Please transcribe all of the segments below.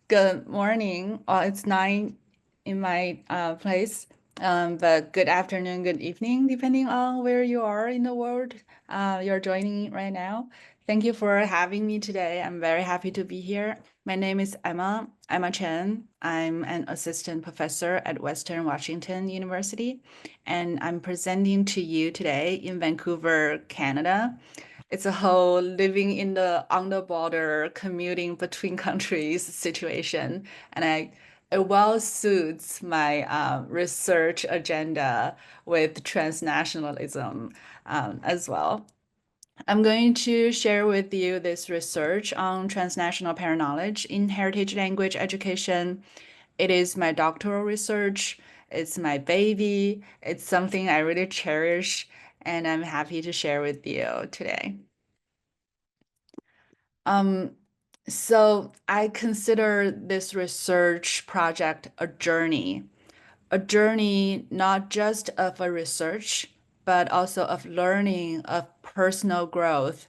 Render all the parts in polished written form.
Good morning. It's 9 in my place, but good afternoon, good evening, depending on where you are in the world. You're joining right now. Thank you for having me today. I'm very happy to be here. My name is Emma Chen. I'm an assistant professor at Western Washington University, and I'm presenting to you today in Vancouver, Canada. It's a whole living in the on the border, commuting between countries situation, and it well suits my research agenda with transnationalism as well. I'm going to share with you this research on transnational parent knowledge in heritage language education. It is my doctoral research. It's my baby. It's something I really cherish, and I'm happy to share with you today. Um, so I consider this research project a journey not just of a research, but also of learning, of personal growth.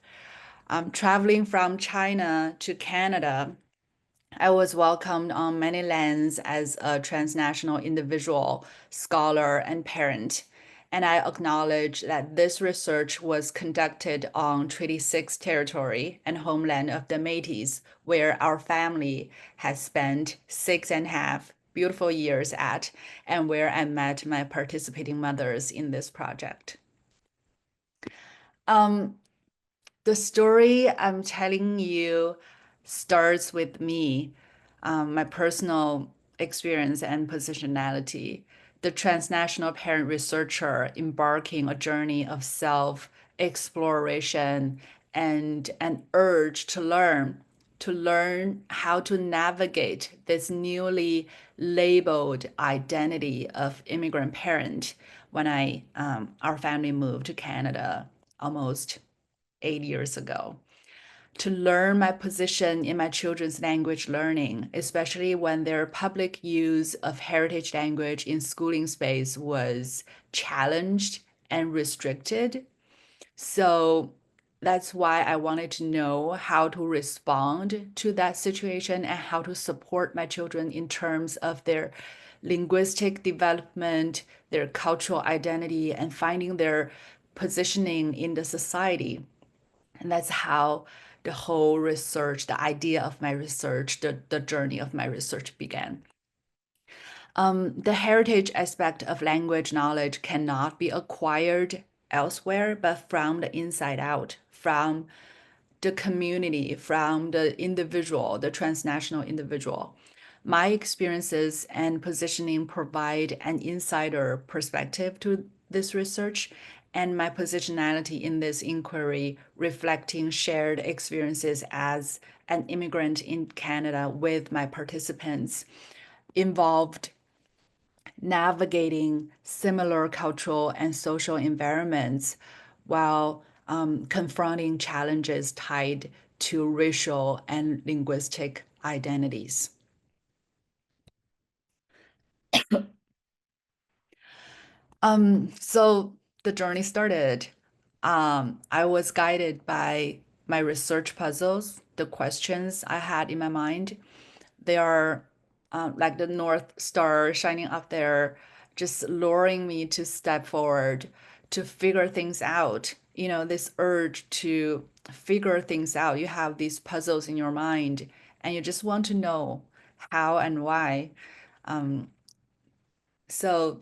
Traveling from China to Canada, I was welcomed on many lands as a transnational individual, scholar, and parent. And I acknowledge that this research was conducted on Treaty 6 territory and homeland of the Métis, where our family has spent 6.5 beautiful years at, and where I met my participating mothers in this project. Um, the story I'm telling you starts with me, my personal experience and positionality. The transnational parent researcher embarking a journey of self-exploration and an urge to learn how to navigate this newly labeled identity of immigrant parent when our family moved to Canada almost 8 years ago, to learn my position in my children's language learning, especially when their public use of heritage language in schooling space was challenged and restricted. So that's why I wanted to know how to respond to that situation and how to support my children in terms of their linguistic development, their cultural identity, and finding their positioning in the society. And that's how the whole research, the idea of my research, the journey of my research began. The heritage aspect of language knowledge cannot be acquired elsewhere, but from the inside out, from the community, from the individual, the transnational individual. My experiences and positioning provide an insider perspective to this research, and my positionality in this inquiry reflecting shared experiences as an immigrant in Canada with my participants involved navigating similar cultural and social environments while confronting challenges tied to racial and linguistic identities. So the journey started. I was guided by my research puzzles, the questions I had in my mind. They are like the North Star shining up there, just luring me to step forward, to figure things out. You know, this urge to figure things out. You have these puzzles in your mind, and you just want to know how and why. Um, so,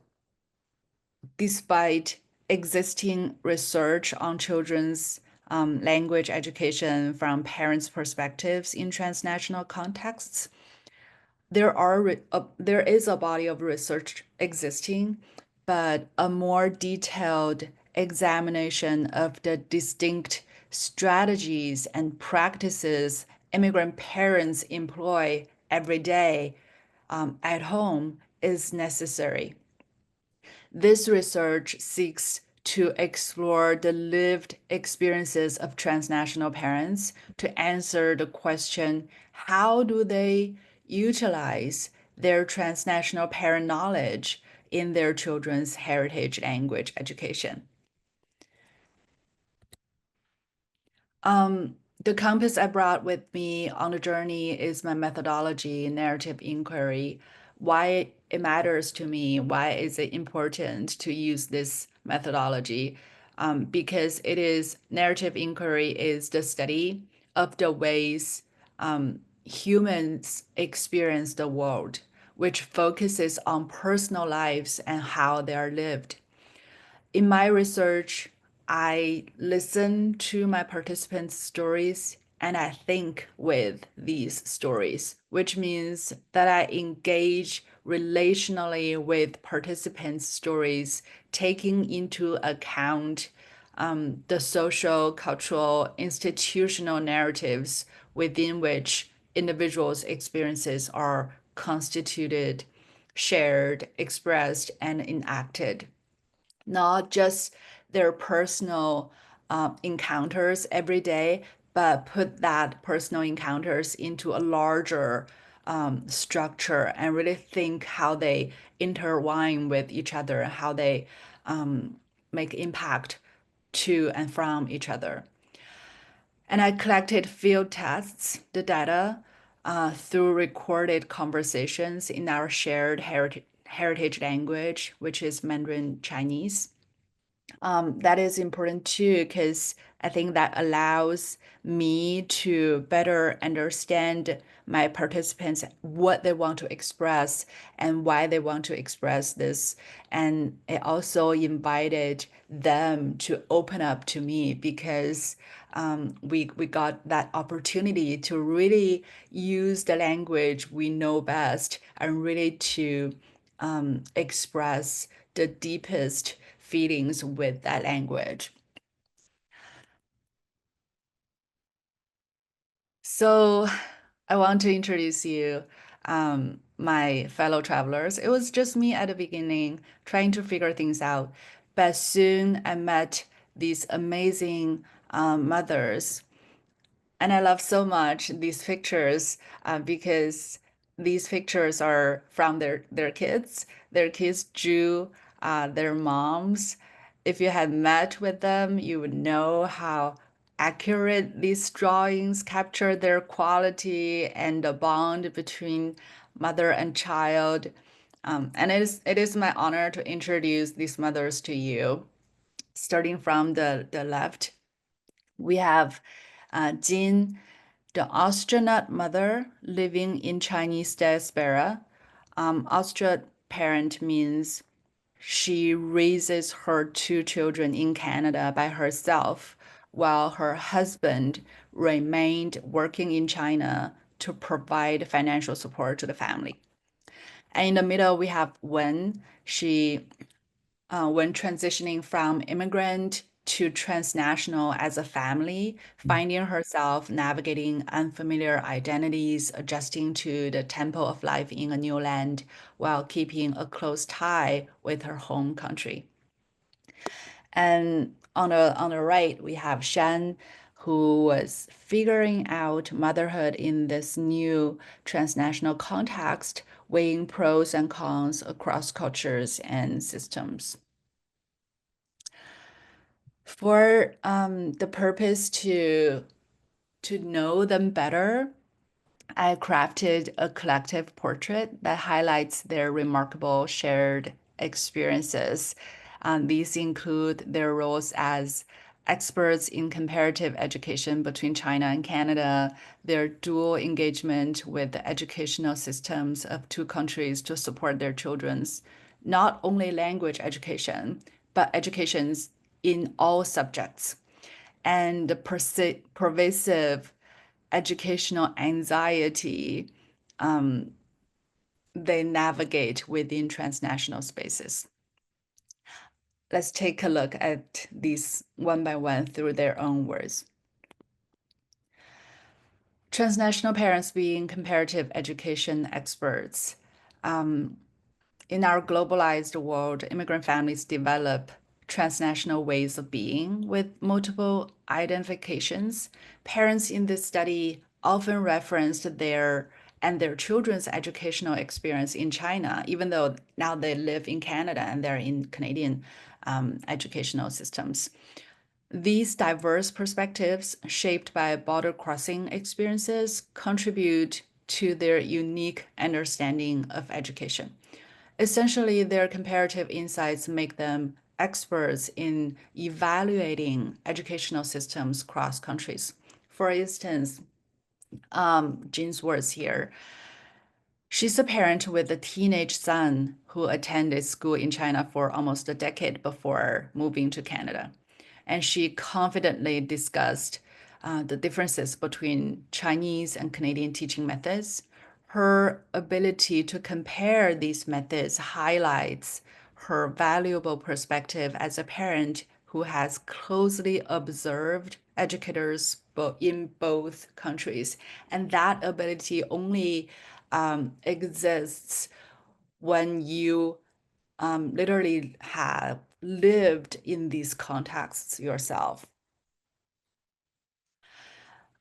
despite existing research on children's language education from parents' perspectives in transnational contexts, there is a body of research existing, but a more detailed examination of the distinct strategies and practices immigrant parents employ every day at home is necessary. This research seeks to explore the lived experiences of transnational parents to answer the question, how do they utilize their transnational parent knowledge in their children's heritage language education? The compass I brought with me on the journey is my methodology, narrative inquiry, why it matters to me, why is it important to use this methodology? Because it is narrative inquiry is the study of the ways humans experience the world, which focuses on personal lives and how they are lived. In my research, I listen to my participants' stories and I think with these stories, which means that I engage relationally with participants' stories, taking into account the social, cultural, institutional narratives within which individuals' experiences are constituted, shared, expressed, and enacted, not just their personal encounters every day, but put that personal encounters into a larger structure and really think how they intertwine with each other, how they um, make impact to and from each other. And I collected field tests, the data, through recorded conversations in our shared heritage language, which is Mandarin Chinese. That is important too, because I think that allows me to better understand my participants, what they want to express and why they want to express this. And it also invited them to open up to me because we got that opportunity to really use the language we know best and really to express the deepest feelings with that language. So I want to introduce you my fellow travelers. It was just me at the beginning trying to figure things out, but soon I met these amazing mothers. And I love so much these pictures because these pictures are from their kids. Their kids drew their moms. If you had met with them, you would know how accurate these drawings capture their quality and the bond between mother and child. And it is my honor to introduce these mothers to you. Starting from the left, we have Jin, the astronaut mother living in Chinese diaspora. Astronaut parent means she raises her two children in Canada by herself, while her husband remained working in China to provide financial support to the family. And in the middle, we have Wen. She when transitioning from immigrant to transnational as a family, finding herself navigating unfamiliar identities, adjusting to the tempo of life in a new land while keeping a close tie with her home country. And on the right, we have Shan, who was figuring out motherhood in this new transnational context, weighing pros and cons across cultures and systems. For the purpose to know them better, I crafted a collective portrait that highlights their remarkable shared experiences. These include their roles as experts in comparative education between China and Canada, their dual engagement with the educational systems of two countries to support their children's not only language education, but educations in all subjects, and the pervasive educational anxiety they navigate within transnational spaces. Let's take a look at these one by one through their own words. Transnational parents being comparative education experts. Um, In our globalized world, immigrant families develop transnational ways of being with multiple identifications. Parents in this study often referenced their children's educational experience in China, even though now they live in Canada and they're in Canadian educational systems. These diverse perspectives, shaped by border crossing experiences, contribute to their unique understanding of education. Essentially, their comparative insights make them experts in evaluating educational systems across countries. For instance, Jean's words here. She's a parent with a teenage son who attended school in China for almost a decade before moving to Canada. And she confidently discussed the differences between Chinese and Canadian teaching methods. Her ability to compare these methods highlights her valuable perspective as a parent who has closely observed educators in both countries. And that ability only exists when you literally have lived in these contexts yourself.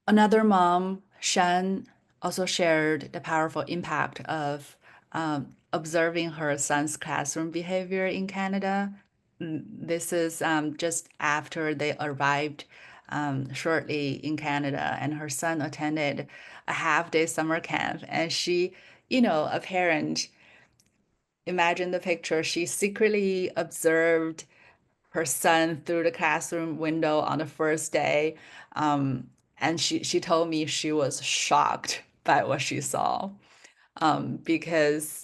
Another mom, Shen, also shared the powerful impact of observing her son's classroom behavior in Canada. This is just after they arrived shortly in Canada, and her son attended a half-day summer camp. And she, a parent, imagine the picture. She secretly observed her son through the classroom window on the first day. And she told me she was shocked by what she saw because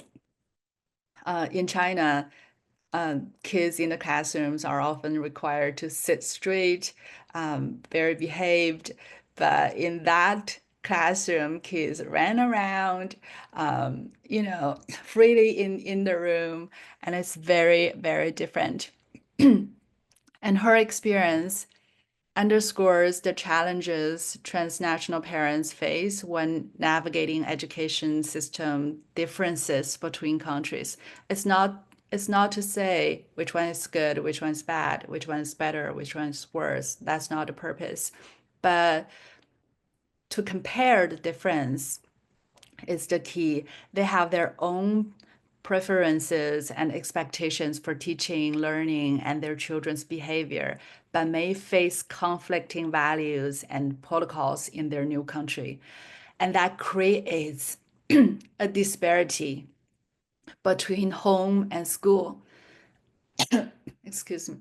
in China, kids in the classrooms are often required to sit straight, very behaved. But in that classroom, kids ran around, freely in the room, and it's very, very different. And her experience underscores the challenges transnational parents face when navigating education system differences between countries. It's not to say which one is good, which one is bad, which one is better, which one is worse. That's not the purpose. But to compare the difference is the key. They have their own preferences and expectations for teaching, learning, and their children's behavior, but may face conflicting values and protocols in their new country. And that creates a disparity between home and school. Excuse me.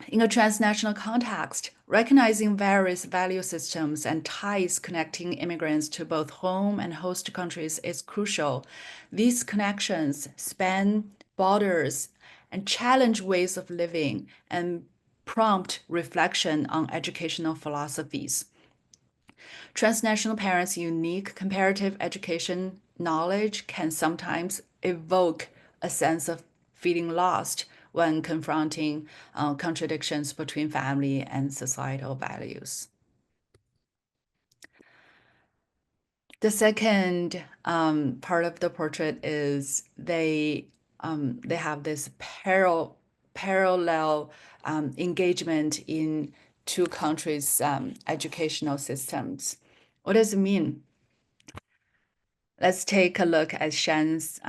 In a transnational context, recognizing various value systems and ties connecting immigrants to both home and host countries is crucial. These connections span borders and challenge ways of living and prompt reflection on educational philosophies. Transnational parents' unique comparative education knowledge can sometimes evoke a sense of feeling lost when confronting contradictions between family and societal values. The second part of the portrait is they have this parallel engagement in two countries' educational systems. What does it mean? Let's take a look at Shen's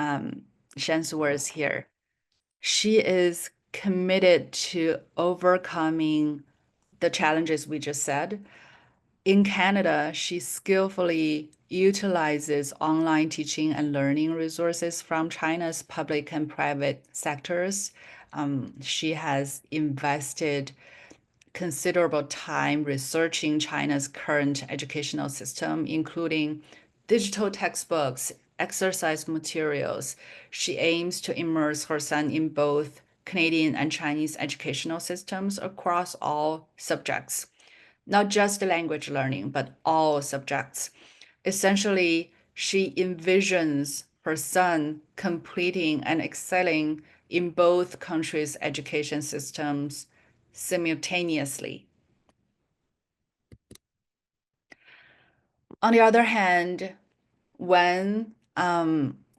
words here. She is committed to overcoming the challenges we just said. In Canada, she skillfully utilizes online teaching and learning resources from China's public and private sectors. She has invested considerable time researching China's current educational system, including digital textbooks, exercise materials. She aims to immerse her son in both Canadian and Chinese educational systems across all subjects, not just language learning, but all subjects. Essentially, she envisions her son completing and excelling in both countries' education systems simultaneously. On the other hand, Wen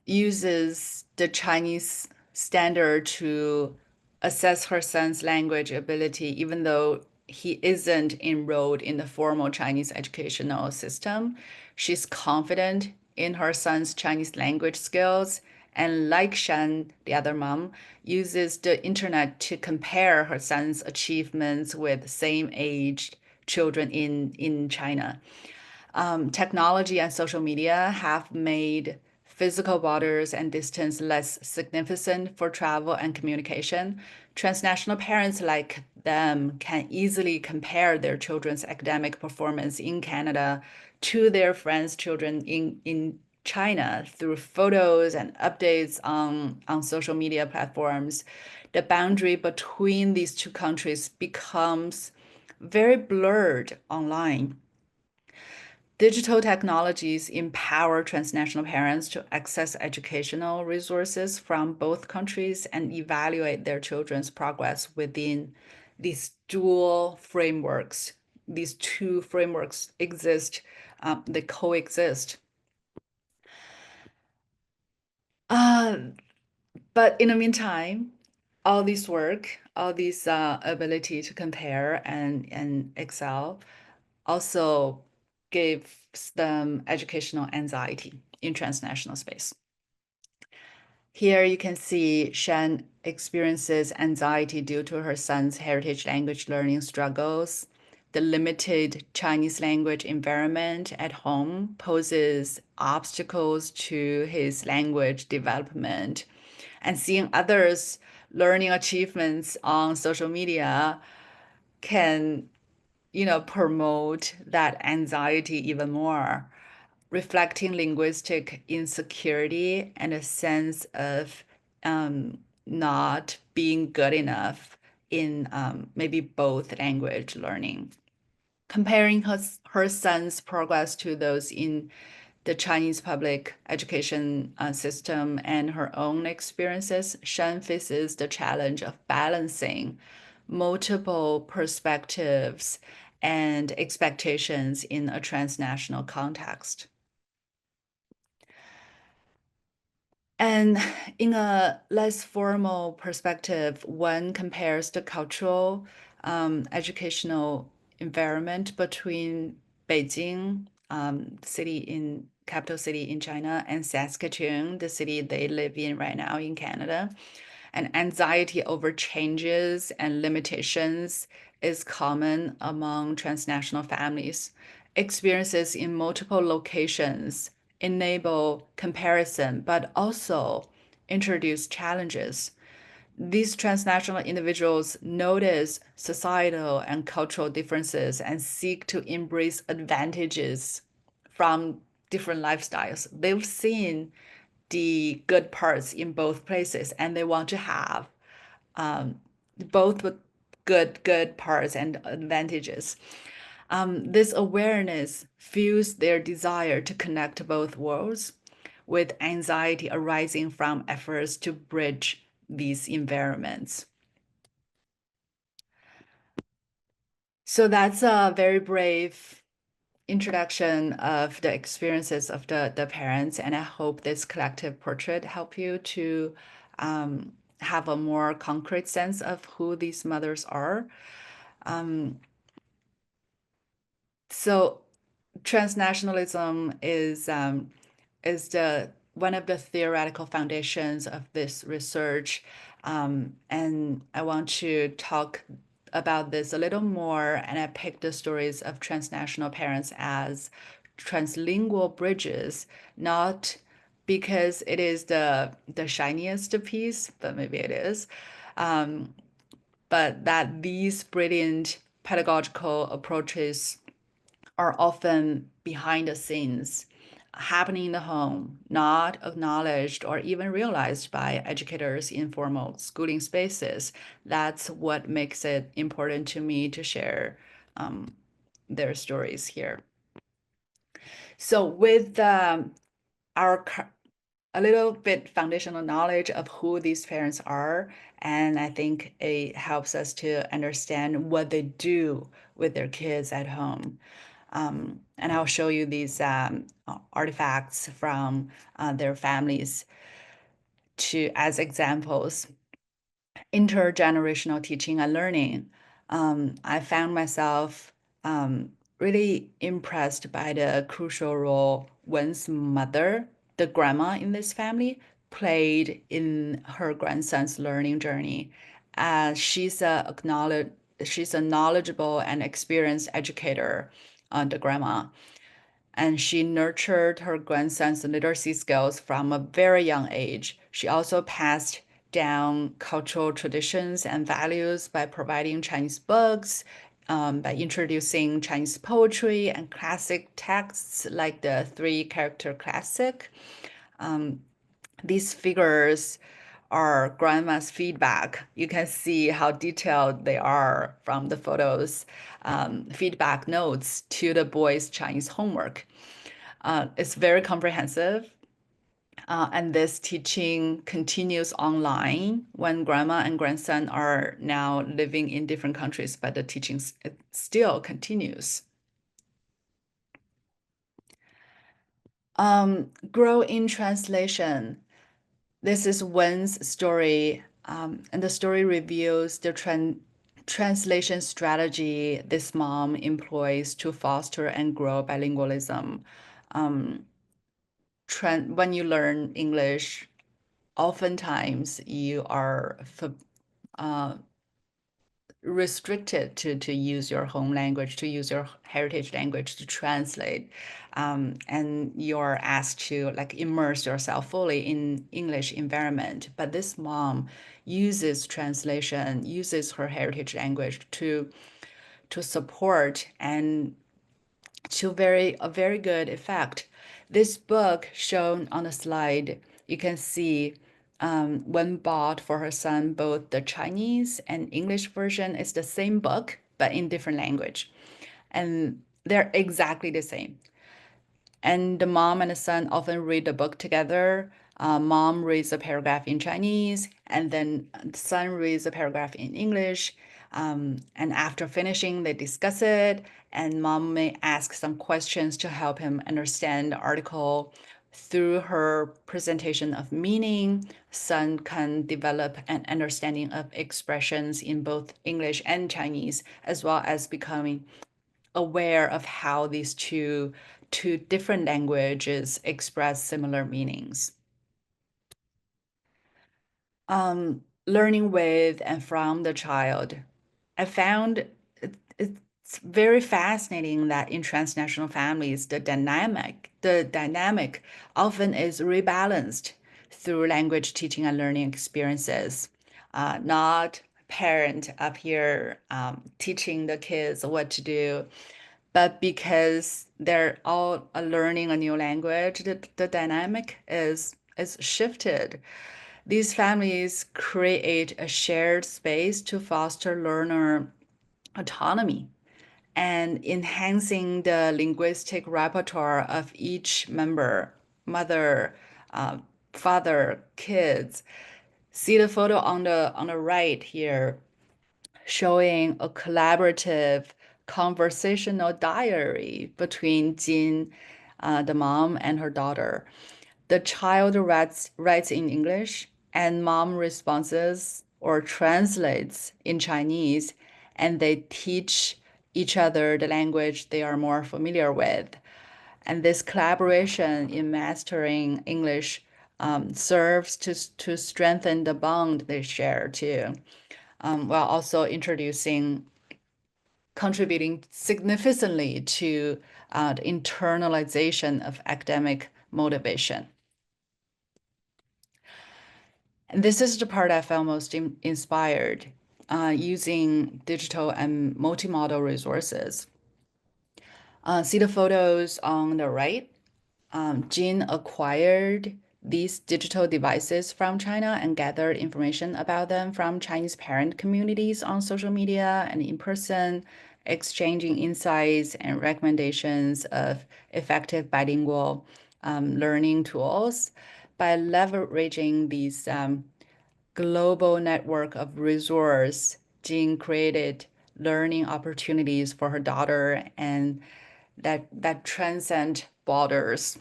uses the Chinese standard to assess her son's language ability, even though he isn't enrolled in the formal Chinese educational system. She's confident in her son's Chinese language skills And like Shan, the other mom, uses the internet to compare her son's achievements with same aged children in China. Technology and social media have made physical borders and distance less significant for travel and communication. Transnational parents like them can easily compare their children's academic performance in Canada to their friends' children in China through photos and updates on social media platforms. The boundary between these two countries becomes very blurred online. Digital technologies empower transnational parents to access educational resources from both countries and evaluate their children's progress within these dual frameworks. These two frameworks exist, they coexist. Uh, but in the meantime, all this work, all this ability to compare and excel also gives them educational anxiety in transnational space. Here you can see Shen experiences anxiety due to her son's heritage language learning struggles. The limited Chinese language environment at home poses obstacles to his language development. And seeing others' learning achievements on social media can promote that anxiety even more, reflecting linguistic insecurity and a sense of not being good enough in maybe both language learning. Comparing her son's progress to those in the Chinese public education system and her own experiences, Shan faces the challenge of balancing multiple perspectives and expectations in a transnational context. And in a less formal perspective, one compares the cultural, educational environment between Beijing, city in capital city in China, and Saskatchewan, the city they live in right now in Canada. And anxiety over changes and limitations is common among transnational families. Experiences in multiple locations enable comparison, but also introduce challenges. These transnational individuals notice societal and cultural differences and seek to embrace advantages from different lifestyles. They've seen the good parts in both places and they want to have um, both with good parts and advantages. This awareness fuels their desire to connect both worlds, with anxiety arising from efforts to bridge these environments. So that's a very brave introduction of the experiences of the parents, and I hope this collective portrait help you to have a more concrete sense of who these mothers are. Um, so transnationalism is the one of the theoretical foundations of this research, and I want to talk about this a little more. And I picked the stories of transnational parents as translingual bridges, not because it is the shiniest piece, but maybe it is. Um, but that these brilliant pedagogical approaches are often behind the scenes, happening in the home, not acknowledged or even realized by educators in formal schooling spaces. That's what makes it important to me to share their stories here. So, with our a little bit foundational knowledge of who these parents are, and I think it helps us to understand what they do with their kids at home. And I'll show you these artifacts from their families to as examples. Intergenerational teaching and learning. I found myself really impressed by the crucial role one's mother, the grandma in this family, played in her grandson's learning journey. She's a knowledgeable and experienced educator, the grandma, and she nurtured her grandson's literacy skills from a very young age. She also passed down cultural traditions and values by providing Chinese books, by introducing Chinese poetry and classic texts like the three-character classic. These figures are grandma's feedback. You can see how detailed they are from the photos, feedback notes to the boys' Chinese homework. It's very comprehensive. And this teaching continues online when grandma and grandson are now living in different countries, but the teaching still continues. Grow in translation. This is Wen's story, and the story reveals the translation strategy this mom employs to foster and grow bilingualism. Um, when you learn English, oftentimes you are uh, restricted to use your home language, to use your heritage language to translate. And you're asked to like immerse yourself fully in English environment. But this mom uses translation, uses her heritage language to support and to a very good effect. This book shown on the slide, you can see when bought for her son, both the Chinese and English version is the same book, but in different language. And they're exactly the same. And the mom and the son often read the book together. Mom reads a paragraph in Chinese, and then the son reads a paragraph in English. And after finishing, they discuss it, and mom may ask some questions to help him understand the article. Through her presentation of meaning, son can develop an understanding of expressions in both English and Chinese, as well as becoming aware of how these two different languages express similar meanings. Learning with and from the child. I found it's very fascinating that in transnational families, the dynamic often is rebalanced through language teaching and learning experiences. Not parent up here teaching the kids what to do, but because they're all learning a new language, the dynamic is shifted. These families create a shared space to foster learner autonomy and enhancing the linguistic repertoire of each member, mother, uh, father, kids. See the photo on the right here, showing a collaborative conversational diary between Jin, the mom, and her daughter. The child writes in English, and mom responses or translates in Chinese, and they teach each other the language they are more familiar with. And this collaboration in mastering English serves to strengthen the bond they share too, while also contributing significantly to the internalization of academic motivation. And this is the part I felt most inspired, using digital and multimodal resources. See the photos on the right? Jin acquired these digital devices from China and gathered information about them from Chinese parent communities on social media and in person, exchanging insights and recommendations of effective bilingual learning tools. By leveraging these global network of resource, Jin created learning opportunities for her daughter and that transcend borders.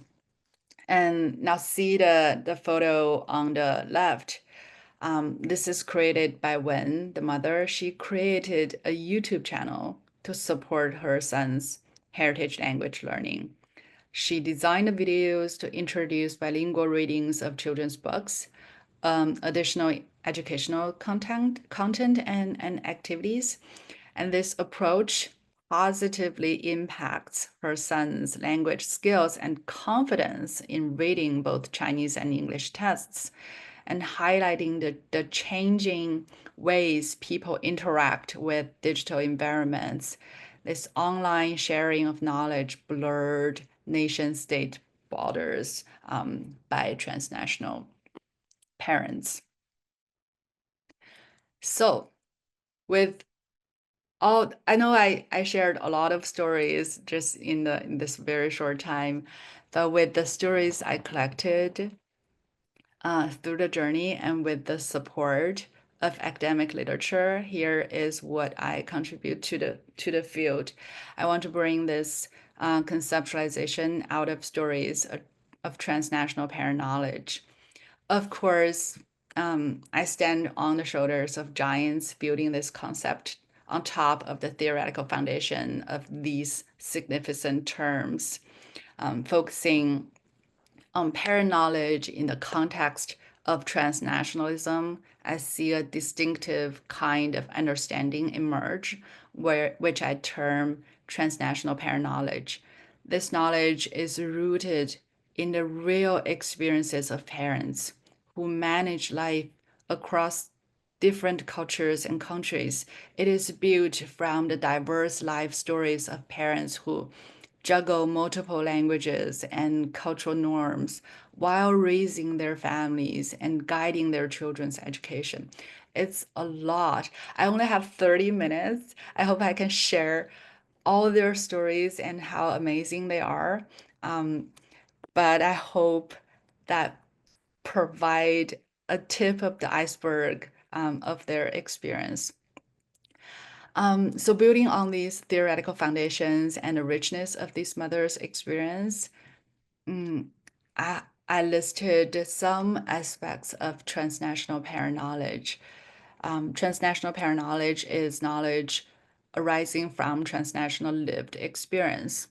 And now see the photo on the left. This is created by Wen, the mother. She created a YouTube channel to support her son's heritage language learning. She designed the videos to introduce bilingual readings of children's books, additional educational content and activities. And this approach positively impacts her son's language skills and confidence in reading both Chinese and English texts, and highlighting the changing ways people interact with digital environments. This online sharing of knowledge blurred nation state borders by transnational parents. So, with all, I know I shared a lot of stories just in this very short time, but with the stories I collected through the journey and with the support of academic literature, here is what I contribute to the field. I want to bring this conceptualization out of stories of transnational parent knowledge. Of course, I stand on the shoulders of giants building this concept on top of the theoretical foundation of these significant terms, focusing on parent knowledge in the context of transnationalism. I see a distinctive kind of understanding emerge, which I term transnational parent knowledge. This knowledge is rooted in the real experiences of parents who manage life across different cultures and countries. It is built from the diverse life stories of parents who juggle multiple languages and cultural norms while raising their families and guiding their children's education. It's a lot. I only have 30 minutes. I hope I can share all their stories and how amazing they are. Um, but I hope that provide a tip of the iceberg of their experience. So building on these theoretical foundations and the richness of this mother's experience, mm, I listed some aspects of transnational parent knowledge. Transnational parent knowledge is knowledge arising from transnational lived experience.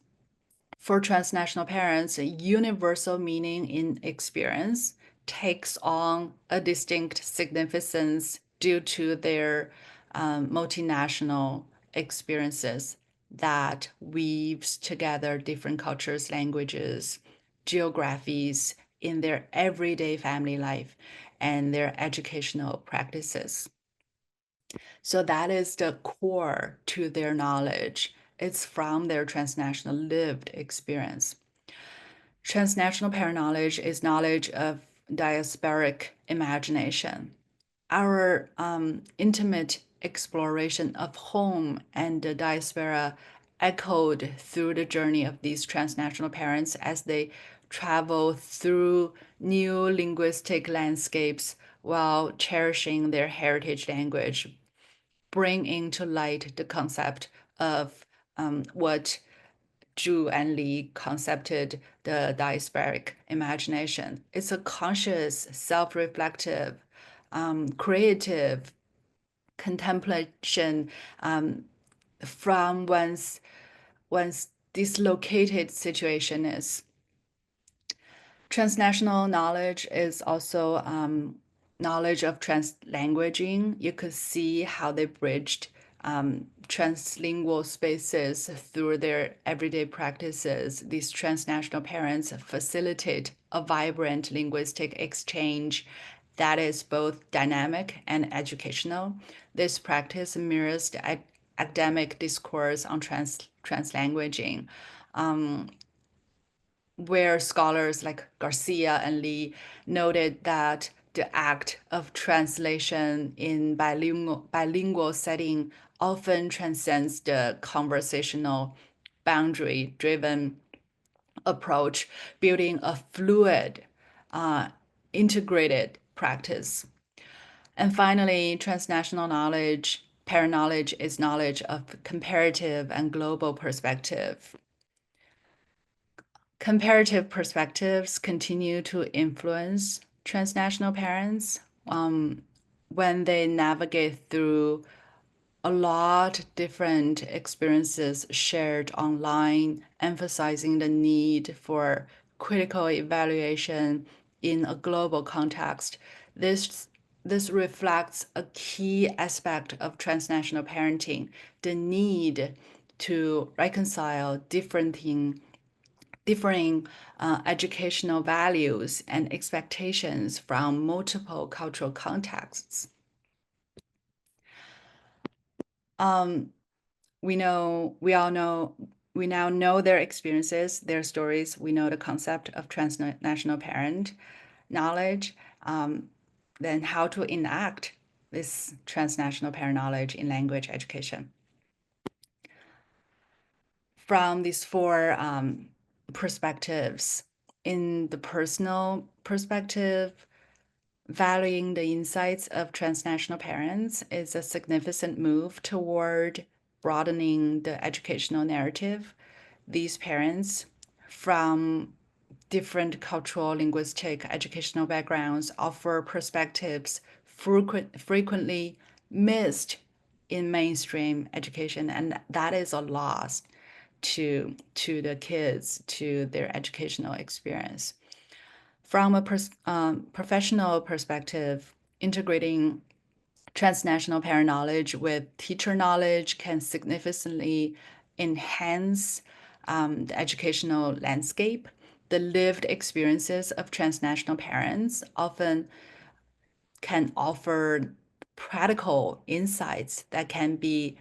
For transnational parents, a universal meaning in experience takes on a distinct significance due to their multinational experiences that weaves together different cultures, languages, geographies in their everyday family life and their educational practices. So that is the core to their knowledge. It's from their transnational lived experience. Transnational paraknowledge is knowledge of diasporic imagination. Our intimate exploration of home and the diaspora echoed through the journey of these transnational parents as they travel through new linguistic landscapes while cherishing their heritage language, bringing to light the concept of what Zhu and Li concepted the diasporic imagination. It's a conscious, self-reflective, creative contemplation from one's dislocated situation is. Transnational knowledge is also knowledge of translanguaging. You could see how they bridged translingual spaces through their everyday practices. These transnational parents facilitate a vibrant linguistic exchange that is both dynamic and educational. This practice mirrors the academic discourse on translanguaging. Um, where scholars like Garcia and Lee noted that the act of translation in bilingual setting often transcends the conversational boundary-driven approach, building a fluid, uh, integrated practice. And finally, transnational knowledge, parent knowledge is knowledge of comparative and global perspective. Comparative perspectives continue to influence transnational parents when they navigate through a lot different experiences shared online, emphasizing the need for critical evaluation in a global context. This this reflects a key aspect of transnational parenting, the need to reconcile differing educational values and expectations from multiple cultural contexts. Um, we all know, we now know their experiences, their stories. We know the concept of transnational parent knowledge, then how to enact this transnational parent knowledge in language education. From these four perspectives, in the personal perspective, valuing the insights of transnational parents is a significant move toward broadening the educational narrative. These parents from different cultural, linguistic, educational backgrounds offer perspectives frequently missed in mainstream education, and that is a loss to the kids, to their educational experience. From a professional perspective, integrating transnational parent knowledge with teacher knowledge can significantly enhance the educational landscape. The lived experiences of transnational parents often can offer practical insights that can be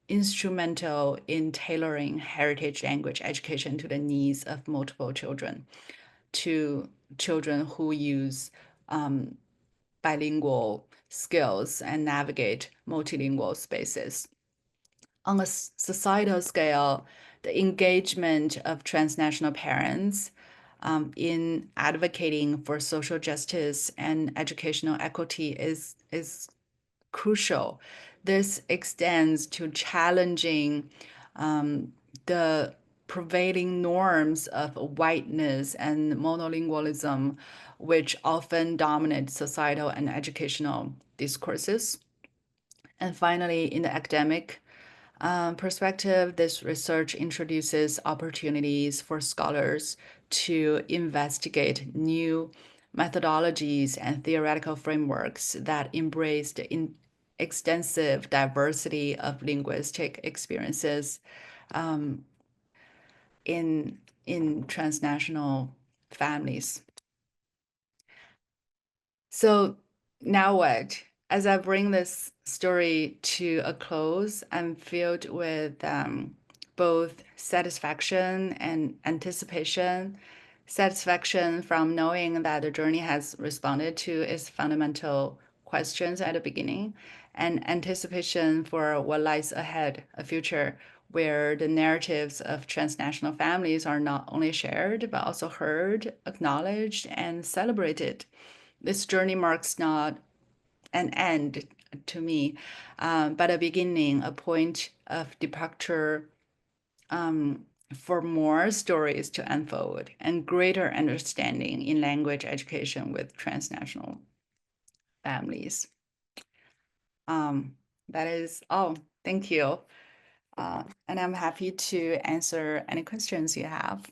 instrumental in tailoring heritage language education to the needs of multiple children, to children who use bilingual skills and navigate multilingual spaces. On a societal scale, the engagement of transnational parents in advocating for social justice and educational equity is crucial. This extends to challenging the prevailing norms of whiteness and monolingualism, which often dominate societal and educational discourses. And finally, in the academic perspective, this research introduces opportunities for scholars to investigate new methodologies and theoretical frameworks that embrace the extensive diversity of linguistic experiences um, in transnational families. So now what? As I bring this story to a close, I'm filled with both satisfaction and anticipation. Satisfaction from knowing that the journey has responded to its fundamental questions at the beginning, and anticipation for what lies ahead, a future where the narratives of transnational families are not only shared, but also heard, acknowledged, and celebrated. This journey marks not an end to me, but a beginning, a point of departure for more stories to unfold and greater understanding in language education with transnational families. That is all. Thank you. And I'm happy to answer any questions you have.